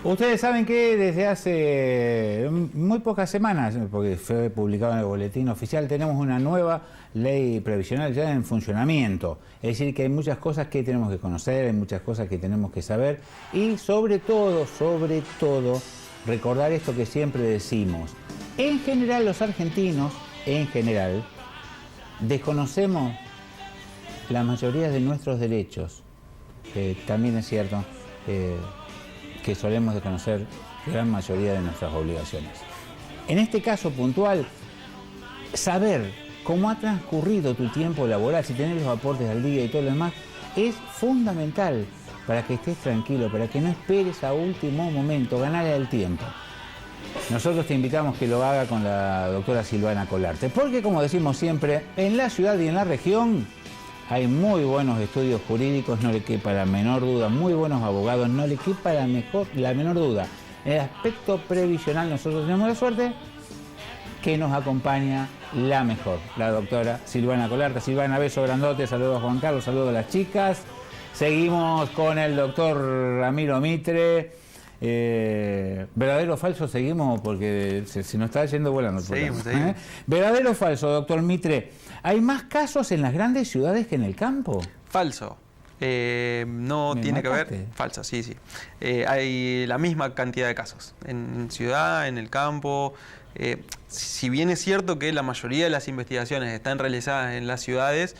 Ustedes saben que desde hace muy pocas semanas, porque fue publicado en el boletín oficial, tenemos una nueva ley previsional ya en funcionamiento. Es decir, que hay muchas cosas que tenemos que conocer, hay muchas cosas que tenemos que saber y sobre todo, recordar esto que siempre decimos. En general, los argentinos, desconocemos la mayoría de nuestros derechos. También es cierto que solemos desconocer gran mayoría de nuestras obligaciones. En este caso puntual, saber cómo ha transcurrido tu tiempo laboral, si tenés los aportes al día y todo lo demás, es fundamental para que estés tranquilo, para que no esperes a último momento, ganarle el tiempo. Nosotros te invitamos que lo haga con la doctora Silvana Colarte, porque como decimos siempre, en la ciudad y en la región hay muy buenos estudios jurídicos, no le quepa la menor duda, muy buenos abogados, no le quepa la menor duda. En el aspecto previsional nosotros tenemos la suerte que nos acompaña la mejor, la doctora Silvana Colarte. Silvana, beso grandote, saludos a Juan Carlos, saludos a las chicas. Seguimos con el doctor Ramiro Mitre. ¿Verdadero o falso? Seguimos porque se nos está yendo volando. Seguimos. ¿Verdadero o falso, doctor Mitre? ¿Hay más casos en las grandes ciudades que en el campo? Falso. No tiene que ver. Falso, sí. Hay la misma cantidad de casos. En ciudad, en el campo. Si bien es cierto que la mayoría de las investigaciones están realizadas en las ciudades,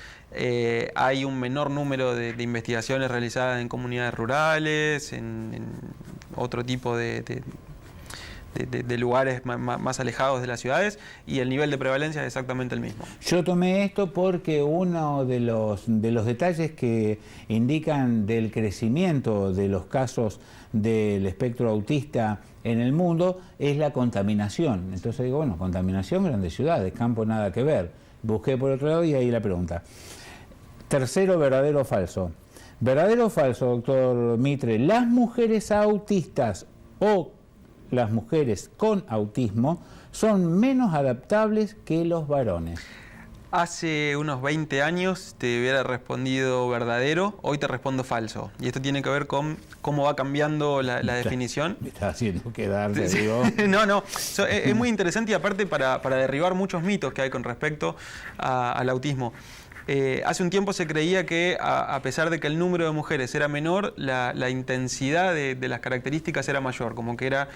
hay un menor número de investigaciones realizadas en comunidades rurales, en otro tipo de lugares más alejados de las ciudades, y el nivel de prevalencia es exactamente el mismo. Yo tomé esto porque uno de los detalles que indican del crecimiento de los casos del espectro autista en el mundo es la contaminación. Entonces digo, bueno, contaminación, grandes ciudades, campo nada que ver. Busqué por otro lado y ahí la pregunta. Tercero, ¿verdadero o falso? ¿Verdadero o falso, doctor Mitre? ¿Las mujeres autistas o las mujeres con autismo son menos adaptables que los varones? Hace unos 20 años te hubiera respondido verdadero, hoy te respondo falso. Y esto tiene que ver con cómo va cambiando la definición. Me está haciendo quedar, te digo. No. Es muy interesante y aparte para derribar muchos mitos que hay con respecto al autismo. Hace un tiempo se creía que, a pesar de que el número de mujeres era menor, la intensidad de las características era mayor, como que era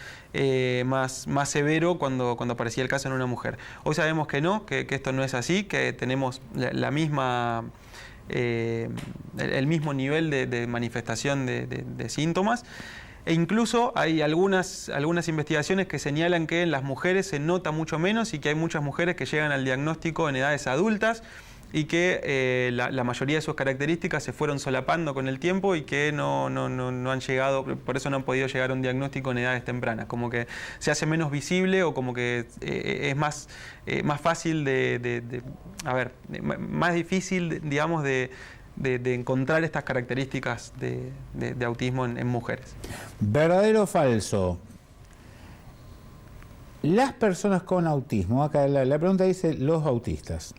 más severo cuando aparecía el caso en una mujer. Hoy sabemos que no, que esto no es así, que tenemos el mismo nivel de manifestación de síntomas. E incluso hay algunas investigaciones que señalan que en las mujeres se nota mucho menos y que hay muchas mujeres que llegan al diagnóstico en edades adultas, y que la mayoría de sus características se fueron solapando con el tiempo y que no han llegado, por eso no han podido llegar a un diagnóstico en edades tempranas, como que se hace menos visible o como que es más fácil más difícil, digamos, de encontrar estas características de autismo en mujeres. ¿Verdadero o falso? Las personas con autismo, acá la pregunta dice los autistas,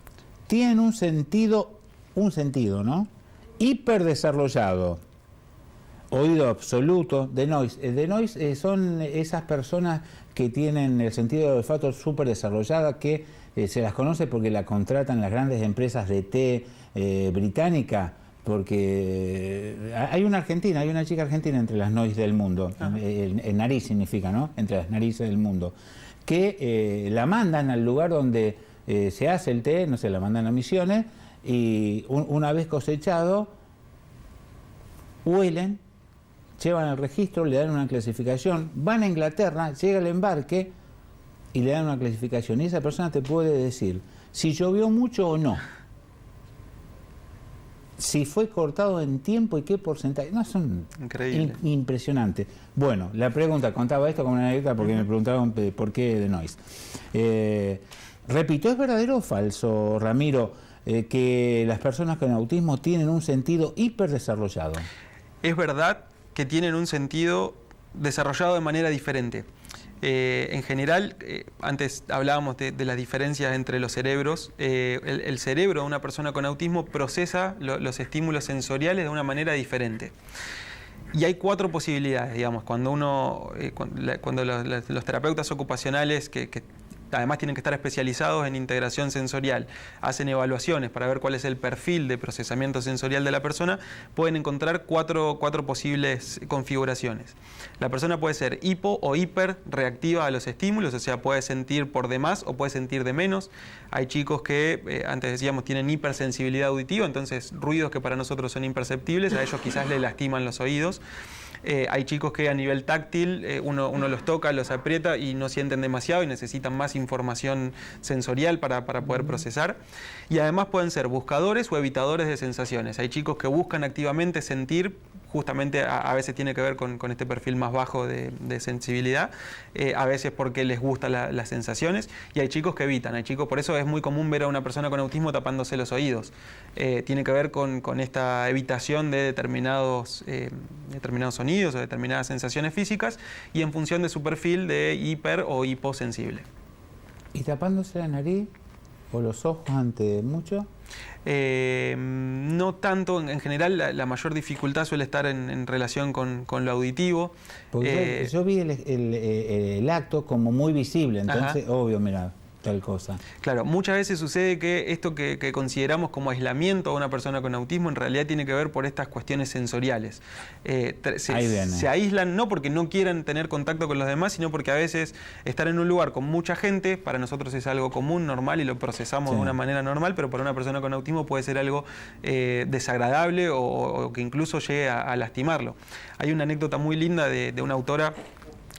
tienen un sentido, ¿no? Hiperdesarrollado, oído absoluto, denoise. Denoise son esas personas que tienen el sentido del olfato súper desarrollada, que se las conoce porque la contratan las grandes empresas de té británica, porque hay una chica argentina entre las noise del mundo, el nariz significa, ¿no? Entre las narices del mundo, que la mandan al lugar donde se hace el té, no sé, la mandan a Misiones, y una vez cosechado, huelen, llevan el registro, le dan una clasificación, van a Inglaterra, llega el embarque y le dan una clasificación, y esa persona te puede decir si llovió mucho o no, si fue cortado en tiempo y qué porcentaje. No, son impresionantes. Bueno, la pregunta, contaba esto como una anécdota porque me preguntaban por qué de noise. Repito, ¿es verdadero o falso, Ramiro, que las personas con autismo tienen un sentido hiperdesarrollado? Es verdad que tienen un sentido desarrollado de manera diferente. En general, antes hablábamos de las diferencias entre los cerebros. El cerebro de una persona con autismo procesa los estímulos sensoriales de una manera diferente. Y hay 4 posibilidades, digamos, cuando los terapeutas ocupacionales que además tienen que estar especializados en integración sensorial, hacen evaluaciones para ver cuál es el perfil de procesamiento sensorial de la persona, pueden encontrar cuatro posibles configuraciones. La persona puede ser hipo o hiper reactiva a los estímulos, o sea, puede sentir por de más o puede sentir de menos. Hay chicos que, antes decíamos, tienen hipersensibilidad auditiva, entonces ruidos que para nosotros son imperceptibles, a ellos quizás les lastiman los oídos. Hay chicos que a nivel táctil uno los toca, los aprieta y no sienten demasiado y necesitan más información sensorial para poder procesar. Y además pueden ser buscadores o evitadores de sensaciones. Hay chicos que buscan activamente sentir, justamente a veces tiene que ver con este perfil más bajo de sensibilidad, a veces porque les gustan las sensaciones, y hay chicos que evitan. Hay chicos, por eso es muy común ver a una persona con autismo tapándose los oídos. Tiene que ver con esta evitación de determinados sonidos o determinadas sensaciones físicas, y en función de su perfil de hiper o hiposensible. ¿Y tapándose la nariz o los ojos ante mucho? No tanto, en general la mayor dificultad suele estar en relación con lo auditivo. Porque yo vi el acto como muy visible, entonces obvio, mira, tal cosa. Claro, muchas veces sucede que esto que consideramos como aislamiento a una persona con autismo en realidad tiene que ver por estas cuestiones sensoriales. Se aíslan no porque no quieran tener contacto con los demás, sino porque a veces estar en un lugar con mucha gente, para nosotros es algo común, normal, y lo procesamos de una manera normal, pero para una persona con autismo puede ser algo desagradable o que incluso llegue a lastimarlo. Hay una anécdota muy linda de una autora.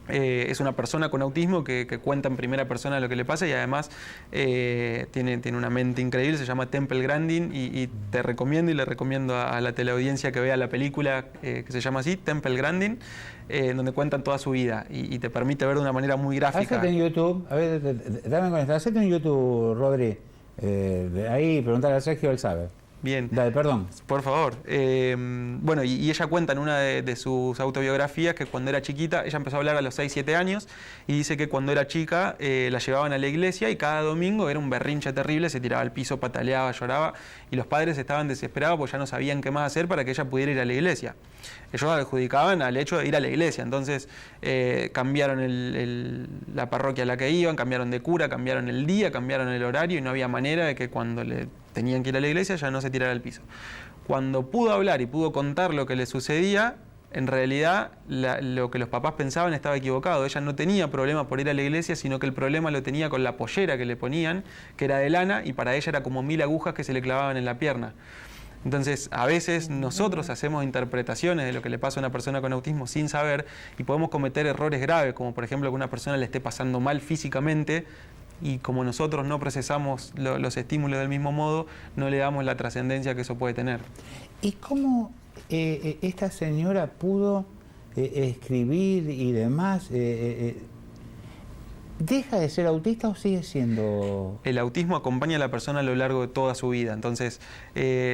Es una persona con autismo que cuenta en primera persona lo que le pasa, y además tiene una mente increíble. Se llama Temple Grandin, y te recomiendo y le recomiendo a la teleaudiencia que vea la película que se llama así, Temple Grandin, donde cuentan toda su vida y te permite ver de una manera muy gráfica. Hacete en YouTube, a ver, dame con esto, hacete en YouTube, Rodri, ahí preguntarle a Sergio, él sabe. Bien. Dale, perdón. Por favor. Bueno, y ella cuenta en una de sus autobiografías que cuando era chiquita, ella empezó a hablar a los 6, 7 años, y dice que cuando era chica la llevaban a la iglesia y cada domingo era un berrinche terrible, se tiraba al piso, pataleaba, lloraba, y los padres estaban desesperados porque ya no sabían qué más hacer para que ella pudiera ir a la iglesia. Ellos adjudicaban al hecho de ir a la iglesia, entonces cambiaron la parroquia a la que iban, cambiaron de cura, cambiaron el día, cambiaron el horario, y no había manera de que cuando le tenían que ir a la iglesia ya no se tirara al piso. Cuando pudo hablar y pudo contar lo que le sucedía, en realidad lo que los papás pensaban estaba equivocado. Ella no tenía problema por ir a la iglesia, sino que el problema lo tenía con la pollera que le ponían, que era de lana, y para ella era como 1000 agujas que se le clavaban en la pierna. Entonces, a veces nosotros hacemos interpretaciones de lo que le pasa a una persona con autismo sin saber, y podemos cometer errores graves, como por ejemplo que una persona le esté pasando mal físicamente, y como nosotros no procesamos los estímulos del mismo modo, no le damos la trascendencia que eso puede tener. ¿Y cómo esta señora pudo escribir y demás? ¿Deja de ser autista o sigue siendo...? El autismo acompaña a la persona a lo largo de toda su vida, entonces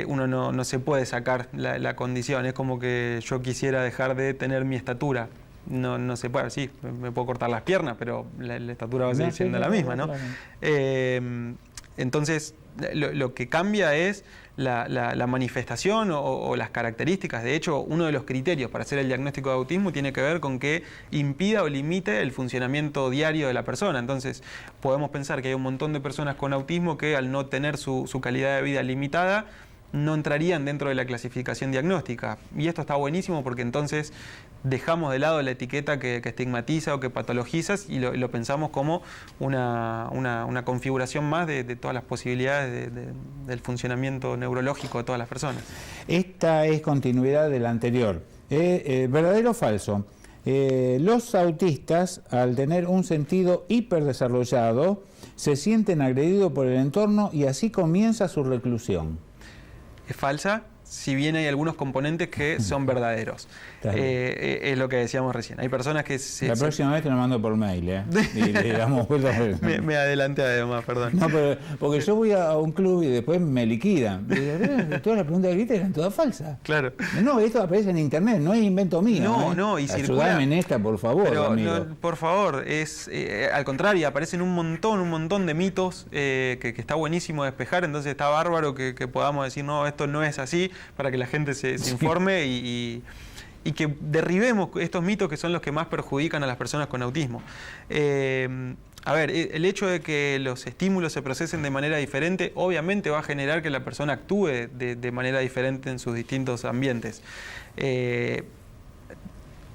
uno no se puede sacar la condición. Es como que yo quisiera dejar de tener mi estatura. No se puede, sí, me puedo cortar las piernas, pero la estatura va a seguir siendo la misma, ¿no? Claro. Entonces, lo que cambia es la manifestación o las características. De hecho, uno de los criterios para hacer el diagnóstico de autismo tiene que ver con que impida o limite el funcionamiento diario de la persona. Entonces, podemos pensar que hay un montón de personas con autismo que al no tener su calidad de vida limitada, no entrarían dentro de la clasificación diagnóstica. Y esto está buenísimo porque entonces dejamos de lado la etiqueta que estigmatiza o que patologiza y lo pensamos como una configuración más de todas las posibilidades del funcionamiento neurológico de todas las personas. Esta es continuidad de la anterior. ¿Verdadero o falso? Los autistas, al tener un sentido hiperdesarrollado, se sienten agredidos por el entorno y así comienza su reclusión. Es falsa, si bien hay algunos componentes que son verdaderos. Es lo que decíamos recién. Hay personas que... La próxima vez te lo mando por mail, y le damos vuelta. me adelanté además, perdón. No, pero porque yo voy a un club y después me liquidan. Todas las preguntas de Grita eran todas falsas. Claro. No, esto aparece en internet, no es invento mío. No, y circula. Ayúdame en esta, por favor, pero, amigo. No, por favor, al contrario, aparecen un montón de mitos que está buenísimo despejar, entonces está bárbaro que podamos decir, no, esto no es así, para que la gente se informe y y que derribemos estos mitos que son los que más perjudican a las personas con autismo. A ver, el hecho de que los estímulos se procesen de manera diferente, obviamente va a generar que la persona actúe de manera diferente en sus distintos ambientes.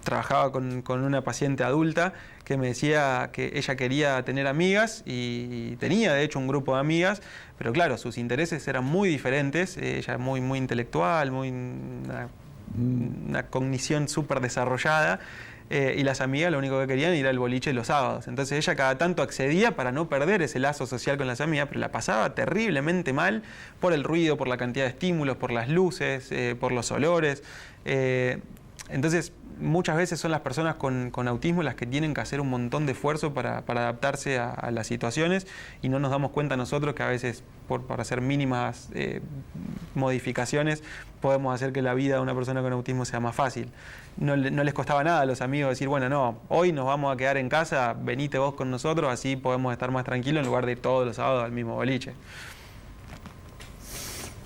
Trabajaba con una paciente adulta que me decía que ella quería tener amigas y tenía de hecho un grupo de amigas, pero claro, sus intereses eran muy diferentes, ella muy intelectual, una cognición súper desarrollada, y las amigas lo único que querían era ir al boliche los sábados. Entonces ella cada tanto accedía para no perder ese lazo social con las amigas, pero la pasaba terriblemente mal por el ruido, por la cantidad de estímulos, por las luces, por los olores. Entonces, muchas veces son las personas con autismo las que tienen que hacer un montón de esfuerzo para adaptarse a las situaciones, y no nos damos cuenta nosotros que a veces por hacer mínimas modificaciones podemos hacer que la vida de una persona con autismo sea más fácil. No les costaba nada a los amigos decir, bueno, no, hoy nos vamos a quedar en casa, venite vos con nosotros, así podemos estar más tranquilos en lugar de ir todos los sábados al mismo boliche.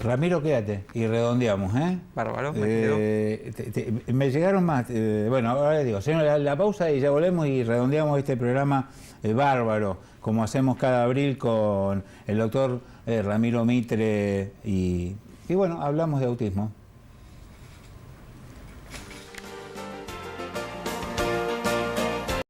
Ramiro, quédate y redondeamos, ¿eh? Bárbaro, me llegaron más. Bueno, ahora les digo, señor, la pausa y ya volvemos y redondeamos este programa bárbaro, como hacemos cada abril con el doctor Ramiro Mitre y bueno, hablamos de autismo.